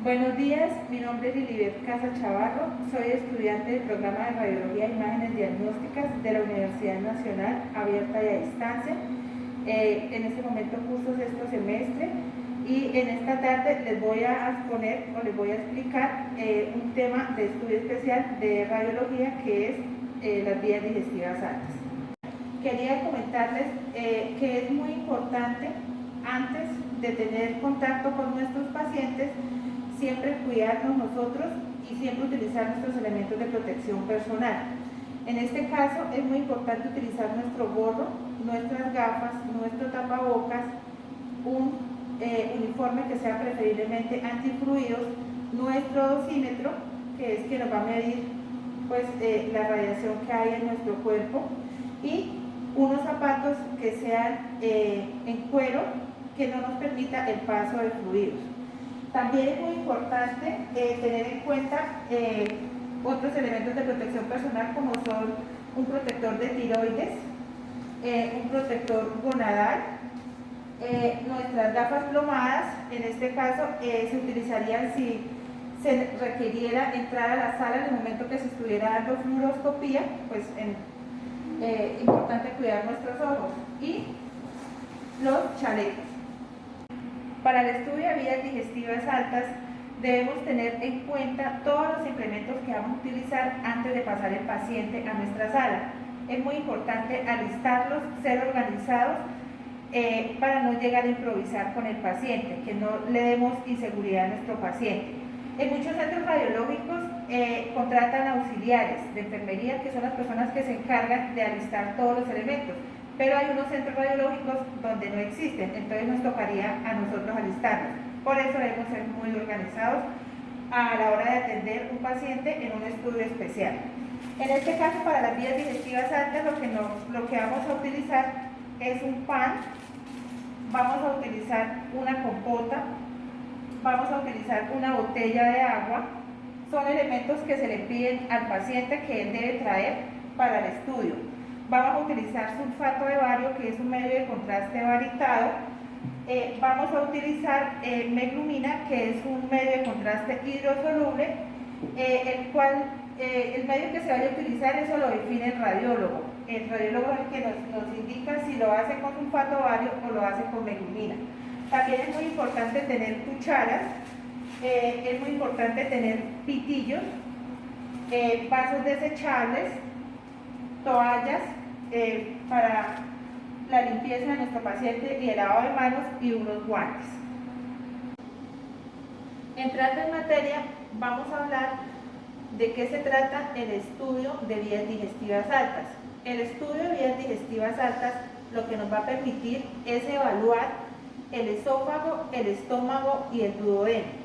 Buenos días, mi nombre es Lilibet Casa Chavarro, soy estudiante del programa de Radiología e Imágenes Diagnósticas de la Universidad Nacional Abierta y a Distancia. En este momento curso sexto semestre y en esta tarde les voy a exponer o les voy a explicar un tema de estudio especial de radiología que es las vías digestivas altas. Quería comentarles que es muy importante antes de tener contacto con nuestros pacientes siempre cuidarnos nosotros y siempre utilizar nuestros elementos de protección personal. En este caso es muy importante utilizar nuestro gorro, nuestras gafas, nuestro tapabocas, un uniforme que sea preferiblemente antifluidos, nuestro dosímetro, que es que nos va a medir pues, la radiación que hay en nuestro cuerpo, y unos zapatos que sean en cuero que no nos permita el paso de fluidos. También es muy importante tener en cuenta otros elementos de protección personal como son un protector de tiroides, un protector gonadal, nuestras gafas plomadas. En este caso se utilizarían si se requiriera entrar a la sala en el momento que se estuviera dando fluoroscopía, pues importante cuidar nuestros ojos, y los chalecos. Para el estudio de vías digestivas altas debemos tener en cuenta todos los implementos que vamos a utilizar antes de pasar el paciente a nuestra sala. Es muy importante alistarlos, ser organizados para no llegar a improvisar con el paciente, que no le demos inseguridad a nuestro paciente. En muchos centros radiológicos contratan auxiliares de enfermería, que son las personas que se encargan de alistar todos los elementos, pero hay unos centros radiológicos donde no existen, entonces nos tocaría a nosotros alistarnos. Por eso debemos ser muy organizados a la hora de atender un paciente en un estudio especial. En este caso, para las vías digestivas altas, lo que vamos a utilizar es un pan, vamos a utilizar una compota, vamos a utilizar una botella de agua. Son elementos que se le piden al paciente que él debe traer para el estudio. Vamos a utilizar sulfato de bario, que es un medio de contraste baritado. Vamos a utilizar meglumina, que es un medio de contraste hidrosoluble, el medio que se vaya a utilizar, eso lo define el radiólogo. El radiólogo es el que nos indica si lo hace con sulfato de bario o lo hace con meglumina. También es muy importante tener cucharas, es muy importante tener pitillos, vasos desechables, toallas para la limpieza de nuestro paciente y el lavado de manos, y unos guantes. Entrando en materia, vamos a hablar de qué se trata el estudio de vías digestivas altas. El estudio de vías digestivas altas lo que nos va a permitir es evaluar el esófago, el estómago y el duodeno.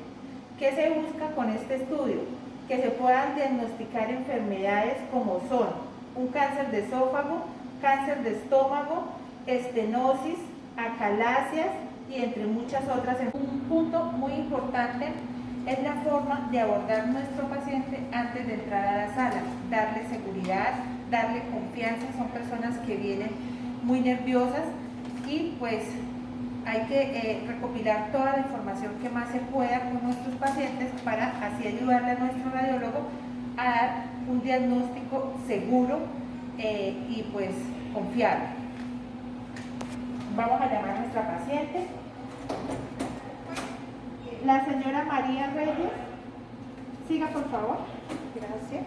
¿Qué se busca con este estudio? Que se puedan diagnosticar enfermedades como son un cáncer de esófago, cáncer de estómago, estenosis, acalacias y entre muchas otras. Un punto muy importante es la forma de abordar a nuestro paciente antes de entrar a la sala, darle seguridad, darle confianza. Son personas que vienen muy nerviosas y pues hay que recopilar toda la información que más se pueda con nuestros pacientes para así ayudarle a nuestro radiólogo a dar un diagnóstico seguro y pues confiable. Vamos a llamar a nuestra paciente, la señora María Reyes. Siga, por favor. Gracias.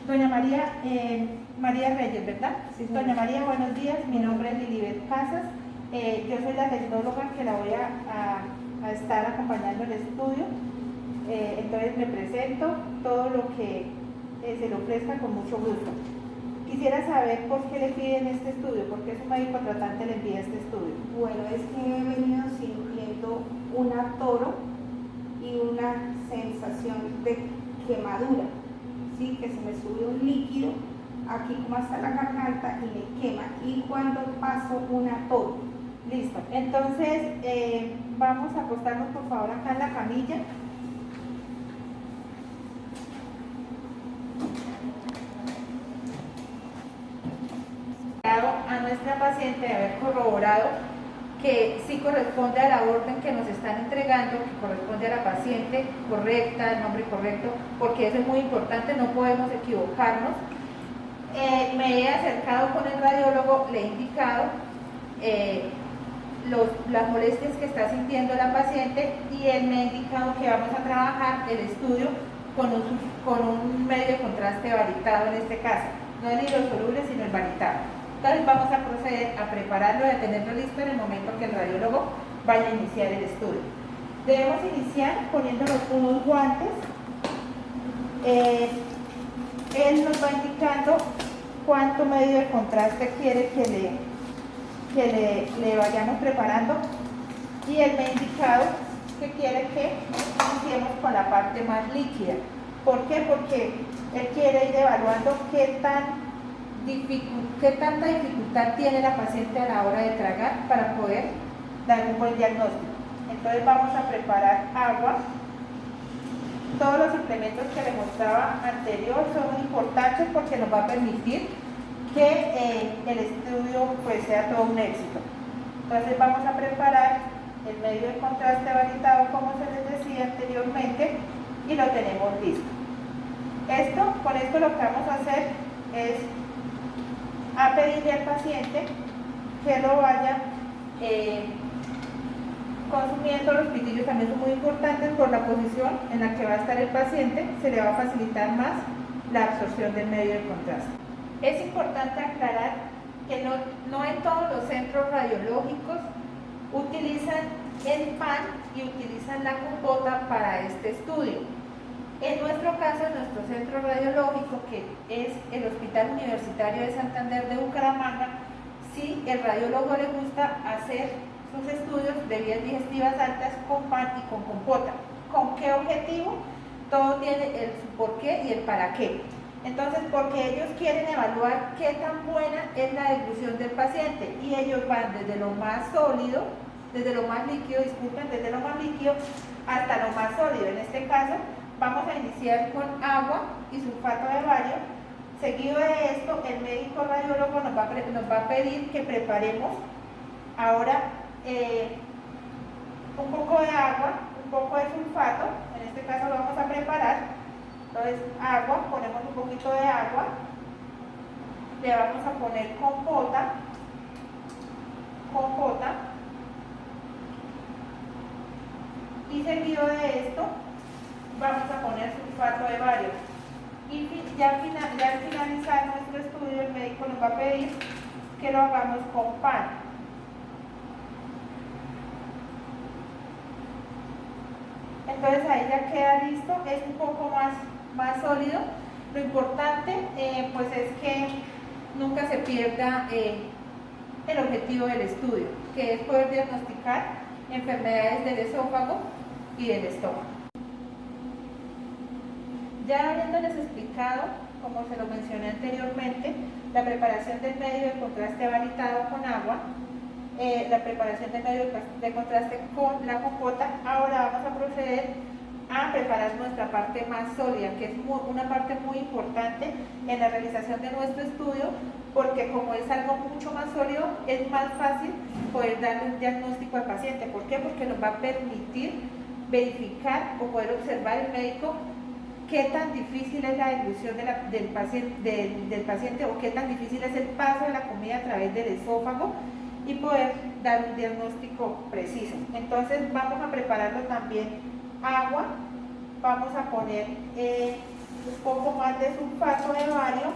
Doña María, María Reyes, ¿verdad? Sí, Doña María, buenos días. Mi nombre es Lilibet Casas. Yo soy la tecnóloga que la voy a estar acompañando en el estudio. Entonces me presento, todo lo que se le ofrezca con mucho gusto. Quisiera saber por qué le piden este estudio, por qué su médico tratante le envía este estudio. Bueno, es que he venido sintiendo un atoro y una sensación de quemadura, ¿sí? Que se me sube un líquido aquí como hasta la garganta y me quema, y cuando paso un atoro. Listo, entonces vamos a acostarnos por favor acá en la camilla. A nuestra paciente de haber corroborado que sí corresponde a la orden que nos están entregando, que corresponde a la paciente correcta, el nombre correcto, porque eso es muy importante, no podemos equivocarnos. Me he acercado con el radiólogo, le he indicado las molestias que está sintiendo la paciente y él me ha indicado que vamos a trabajar el estudio con un medio de contraste varitado en este caso, no el hidrosoluble sino el varitado. Entonces vamos a proceder a prepararlo y a tenerlo listo en el momento que el radiólogo vaya a iniciar el estudio. Debemos iniciar poniéndonos unos guantes. Él nos va indicando cuánto medio de contraste quiere que le vayamos preparando y él me ha indicado que quiere que iniciemos con la parte más líquida. ¿Por qué? Porque él quiere ir evaluando qué tanta dificultad tiene la paciente a la hora de tragar para poder dar un buen diagnóstico. Entonces vamos a preparar agua. Todos los suplementos que le mostraba anterior son muy importantes porque nos va a permitir que el estudio pues sea todo un éxito. Entonces vamos a preparar el medio de contraste varitado como se les decía anteriormente y lo tenemos listo. Con esto lo que vamos a hacer es a pedirle al paciente que lo vaya consumiendo. Los pitillos también son muy importantes por la posición en la que va a estar el paciente, se le va a facilitar más la absorción del medio de contraste. Es importante aclarar que no en todos los centros radiológicos utilizan el pan y utilizan la compota para este estudio. En nuestro caso, en nuestro centro radiológico, que es el Hospital Universitario de Santander de Bucaramanga, sí, el radiólogo le gusta hacer sus estudios de vías digestivas altas con pan y con compota. ¿Con qué objetivo? Todo tiene el porqué y el para qué. Entonces, porque ellos quieren evaluar qué tan buena es la deglución del paciente y ellos van desde lo más sólido, desde lo más líquido, desde lo más líquido hasta lo más sólido. En este caso, vamos a iniciar con agua y sulfato de bario. Seguido de esto, el médico radiólogo nos va a pedir que preparemos ahora un poco de agua, un poco de sulfato. En este caso lo vamos a preparar. Entonces, agua, ponemos un poquito de agua, le vamos a poner compota, y seguido de esto vamos a poner sulfato de bario. Y ya al finalizar nuestro estudio, el médico nos va a pedir que lo hagamos con pan. Entonces ahí ya queda listo, es un poco más sólido. Lo importante pues es que nunca se pierda el objetivo del estudio, que es poder diagnosticar enfermedades del esófago y del estómago. Ya habiéndoles explicado, como se lo mencioné anteriormente, la preparación del medio de contraste varitado con agua, la preparación del medio de contraste con la compota, ahora vamos a proceder a preparar nuestra parte más sólida, que es una parte muy importante en la realización de nuestro estudio, porque como es algo mucho más sólido, es más fácil poder darle un diagnóstico al paciente. ¿Por qué? Porque nos va a permitir verificar o poder observar el médico qué tan difícil es la deglución del paciente o qué tan difícil es el paso de la comida a través del esófago y poder dar un diagnóstico preciso. Entonces vamos a prepararlo también agua, vamos a poner un poco más de sulfato de bario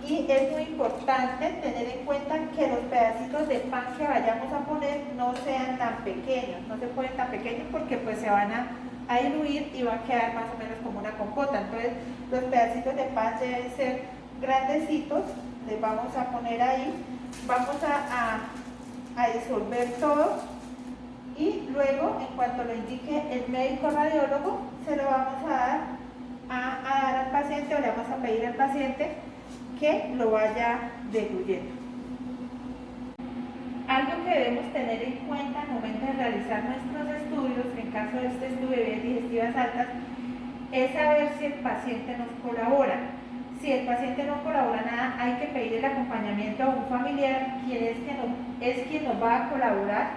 y es muy importante tener en cuenta que los pedacitos de pan que vayamos a poner no sean tan pequeños, no se ponen tan pequeños porque pues se van a diluir y va a quedar más o menos como una compota. Entonces los pedacitos de pan deben ser grandecitos, les vamos a poner ahí, vamos a disolver todo y luego en cuanto lo indique el médico radiólogo se lo vamos a dar al paciente o le vamos a pedir al paciente que lo vaya diluyendo. Algo que debemos tener en cuenta al momento de realizar nuestros estudios, en caso de este estudio de vías digestivas altas, es saber si el paciente nos colabora. Si el paciente no colabora nada, hay que pedir el acompañamiento a un familiar, quien nos va a colaborar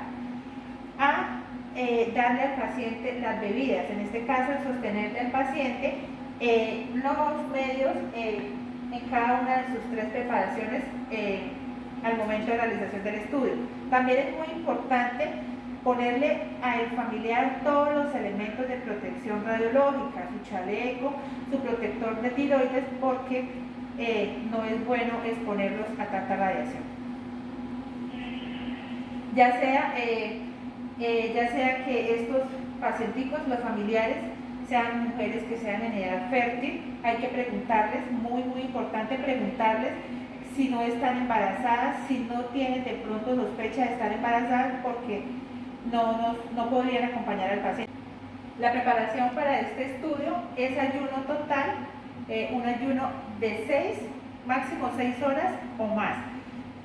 a darle al paciente las bebidas, en este caso el sostenerle al paciente los medios en cada una de sus 3 preparaciones al momento de la realización del estudio. También es muy importante ponerle al familiar todos los elementos de protección radiológica, su chaleco, su protector de tiroides, porque no es bueno exponerlos a tanta radiación. Ya sea que estos pacienticos, los familiares, sean mujeres que sean en edad fértil, hay que preguntarles, muy importante preguntarles si no están embarazadas, si no tienen de pronto sospecha de estar embarazadas, porque no podrían acompañar al paciente. La preparación para este estudio es ayuno total, un ayuno de 6, máximo 6 horas o más.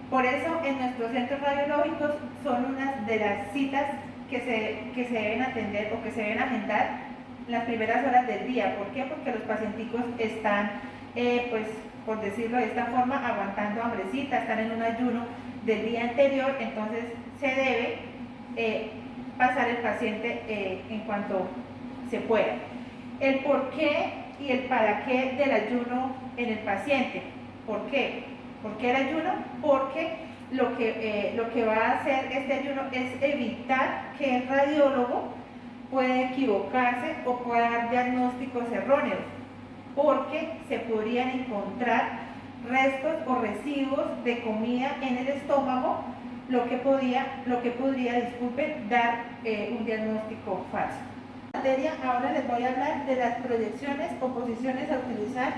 Por eso en nuestros centros radiológicos son unas de las citas que se deben atender o que se deben agendar las primeras horas del día. ¿Por qué? Porque los pacienticos están, pues por decirlo de esta forma, aguantando hambrecita, están en un ayuno del día anterior, entonces se debe pasar el paciente en cuanto se pueda. El por qué y el para qué del ayuno en el paciente. ¿Por qué? ¿Por qué el ayuno? Porque lo que va a hacer este ayuno es evitar que el radiólogo pueda equivocarse o pueda dar diagnósticos erróneos, porque se podrían encontrar restos o residuos de comida en el estómago, lo que podría, disculpen, dar un diagnóstico falso. Ahora les voy a hablar de las proyecciones o posiciones a utilizar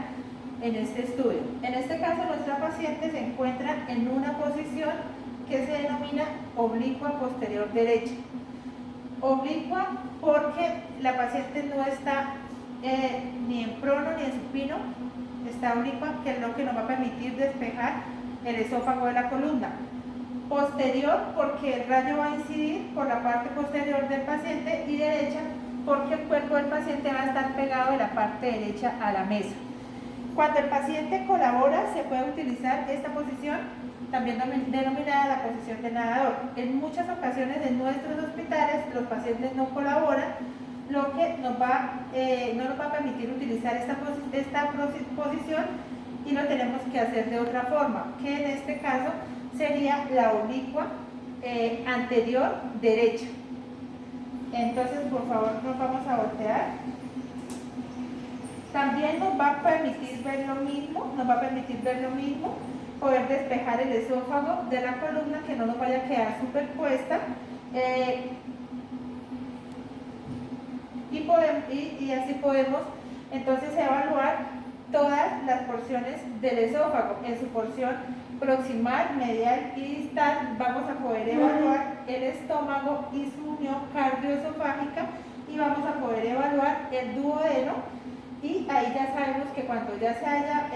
en este estudio. En este caso, nuestra paciente se encuentra en una posición que se denomina oblicua posterior derecha. Oblicua porque la paciente no está ni en prono ni en supino, está oblicua, que es lo que nos va a permitir despejar el esófago de la columna. Posterior porque el rayo va a incidir por la parte posterior del paciente, y derecha porque el cuerpo del paciente va a estar pegado de la parte derecha a la mesa. Cuando el paciente colabora, se puede utilizar esta posición, también denominada la posición de nadador. En muchas ocasiones en nuestros hospitales los pacientes no colaboran, lo que no nos va a permitir utilizar esta posición, y lo tenemos que hacer de otra forma, que en este caso sería la oblicua anterior derecha. Entonces, por favor, nos vamos a voltear. También nos va a permitir ver lo mismo, poder despejar el esófago de la columna, que no nos vaya a quedar superpuesta, y así podemos entonces evaluar todas las porciones del esófago. En su porción proximal, medial y distal vamos a poder evaluar el estómago y su unión cardioesofágica, y vamos a poder evaluar el duodeno, y ahí ya sabemos que cuando ya se haya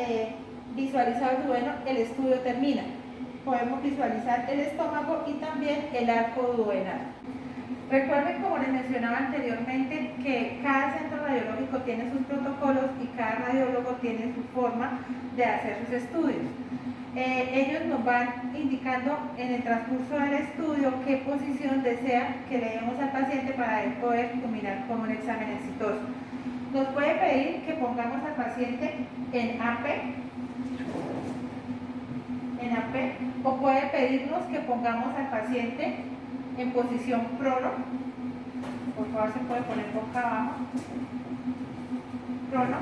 visualizado el duodeno, el estudio termina. Podemos visualizar el estómago y también el arco duodenal. Recuerden, como les mencionaba anteriormente, que cada centro radiológico tiene sus protocolos y cada radiólogo tiene su forma de hacer sus estudios. Ellos nos van indicando en el transcurso del estudio qué posición desea que le demos al paciente para él poder culminar con un examen exitoso. Nos puede pedir que pongamos al paciente en AP, o puede pedirnos que pongamos al paciente en posición prono. Por favor, se puede poner boca abajo. Prono.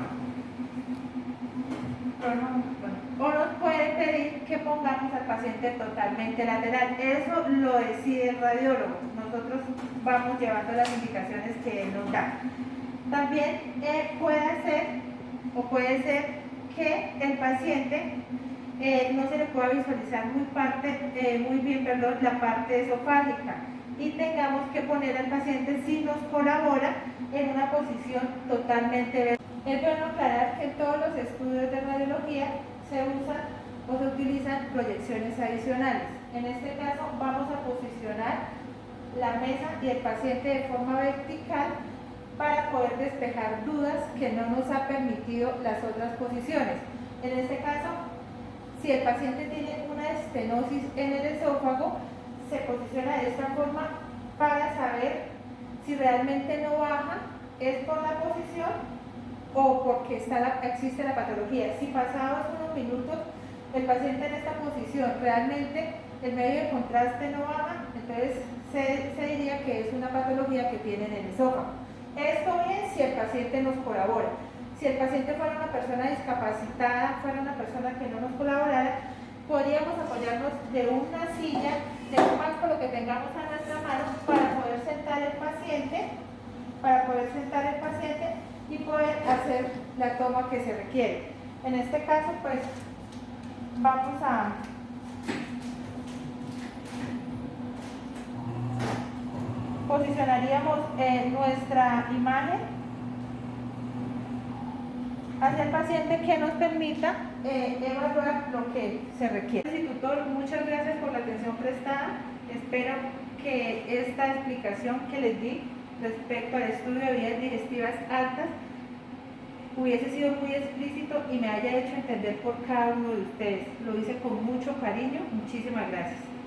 O nos puede pedir que pongamos al paciente totalmente lateral. Eso lo decide el radiólogo. Nosotros vamos llevando las indicaciones que él nos da. También puede ser que el paciente no se le pueda visualizar muy bien la parte esofágica, y tengamos que poner al paciente, si nos colabora, en una posición totalmente vertical. Es bueno aclarar que en todos los estudios de radiología se usan o se utilizan proyecciones adicionales. En este caso vamos a posicionar la mesa y el paciente de forma vertical para poder despejar dudas que no nos ha permitido las otras posiciones. En este caso, si el paciente tiene una estenosis en el esófago, se posiciona de esta forma para saber si realmente no baja, es por la posición o porque existe la patología. Si pasados unos minutos el paciente en esta posición realmente el medio de contraste no baja, entonces se diría que es una patología que tiene en el esófago. Esto bien si el paciente nos colabora. Si el paciente fuera una persona discapacitada, fuera una persona que no nos colaborara, podríamos apoyarnos de una silla, de un banco, lo que tengamos a nuestra mano, para poder sentar el paciente, y poder hacer la toma que se requiere. En este caso, pues, vamos a posicionaríamos nuestra imagen hacia el paciente que nos permita evaluar lo que se requiere. Tutor, muchas gracias por la atención prestada. Espero que esta explicación que les di respecto al estudio de vías digestivas altas hubiese sido muy explícito y me haya hecho entender por cada uno de ustedes. Lo hice con mucho cariño. Muchísimas gracias.